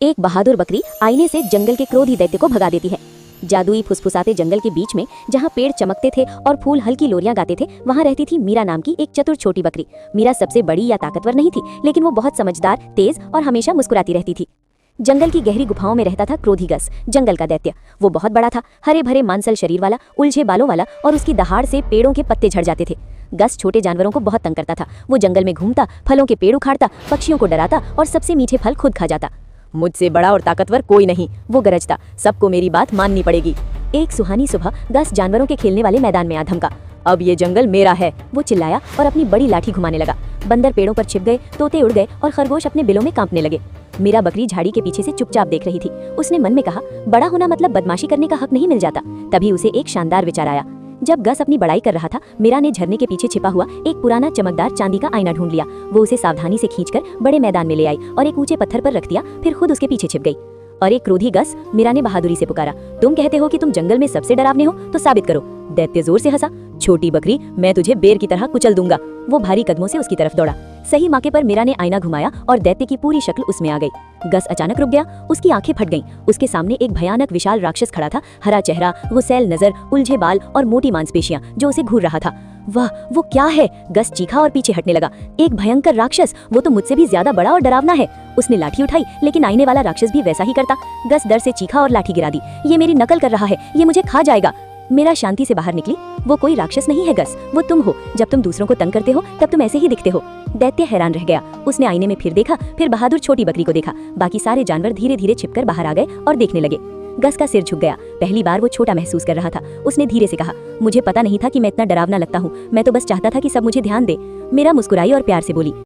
एक बहादुर बकरी आईने से जंगल के क्रोधी दैत्य को भगा देती है। जादुई फुसफुसाते जंगल के बीच में जहाँ पेड़ चमकते थे और फूल हल्की लोरियां गाते थे, वहाँ रहती थी मीरा नाम की एक चतुर छोटी बकरी। मीरा सबसे बड़ी या ताकतवर नहीं थी, लेकिन वो बहुत समझदार, तेज और हमेशा मुस्कुराती रहती थी। जंगल की गहरी गुफाओं में रहता था क्रोधी गस, जंगल का दैत्य। वो बहुत बड़ा था, हरे भरे मांसल शरीर वाला, उलझे बालों वाला, और उसकी दहाड़ से पेड़ों के पत्ते झड़ जाते थे। गस छोटे जानवरों को बहुत तंग करता था। वो जंगल में घूमता, फलों के पेड़ उखाड़ता, पक्षियों को डराता और सबसे मीठे फल खुद खा जाता। मुझसे बड़ा और ताकतवर कोई नहीं, वो गरजता, सबको मेरी बात माननी पड़ेगी। एक सुहानी सुबह गस जानवरों के खेलने वाले मैदान में आ धमका। अब ये जंगल मेरा है, वो चिल्लाया और अपनी बड़ी लाठी घुमाने लगा। बंदर पेड़ों पर छिप गए, तोते उड़ गए और खरगोश अपने बिलों में कांपने लगे। मीरा बकरी झाड़ी के पीछे से चुपचाप देख रही थी। उसने मन में कहा, बड़ा होना मतलब बदमाशी करने का हक नहीं मिल जाता। तभी उसे एक शानदार विचार आया। जब गस अपनी बड़ाई कर रहा था, मीरा ने झरने के पीछे छिपा हुआ एक पुराना चमकदार चांदी का आईना ढूंढ लिया। वो उसे सावधानी से खींचकर बड़े मैदान में ले आई और एक ऊंचे पत्थर पर रख दिया, फिर खुद उसके पीछे छिप गई। और एक क्रोधी गस मीरा ने बहादुरी से पुकारा, तुम कहते हो कि तुम जंगल में सबसे डरावने हो, तो साबित करो। दैत्य जोर से हंसा, छोटी बकरी, मैं तुझे बेर की तरह कुचल दूंगा। वो भारी कदमों से उसकी तरफ दौड़ा। सही मौके पर मीरा ने आईना घुमाया और दैत्य की पूरी शक्ल उसमें आ गई। गस अचानक रुक गया, उसकी आंखें फट गईं। उसके सामने एक भयानक विशाल राक्षस खड़ा था, हरा चेहरा, गुस्सैल नजर, उलझे बाल और मोटी मांसपेशियां, जो उसे घूर रहा था। वाह, वो क्या है? गस चीखा और पीछे हटने लगा। एक भयंकर राक्षस, वो तो मुझसे भी ज्यादा बड़ा और डरावना है। उसने लाठी उठाई, लेकिन आईने वाला राक्षस भी वैसा ही करता। गस डर से चीखा और लाठी गिरा दी। ये मेरी नकल कर रहा है, ये मुझे खा जाएगा। मीरा शांति से बाहर निकली। वो कोई राक्षस नहीं है गस, वो तुम हो। जब तुम दूसरों को तंग करते हो तब तुम ऐसे ही दिखते हो। दैत्य हैरान रह गया। उसने आईने में फिर देखा, फिर बहादुर छोटी बकरी को देखा। बाकी सारे जानवर धीरे धीरे छिपकर बाहर आ गए और देखने लगे। गस का सिर झुक गया। पहली बार वो छोटा महसूस कर रहा था। उसने धीरे से कहा, मुझे पता नहीं था कि मैं इतना डरावना लगता हूँ। मैं तो बस चाहता था कि सब मुझे ध्यान दे। मीरा मुस्कुराई और प्यार से बोली,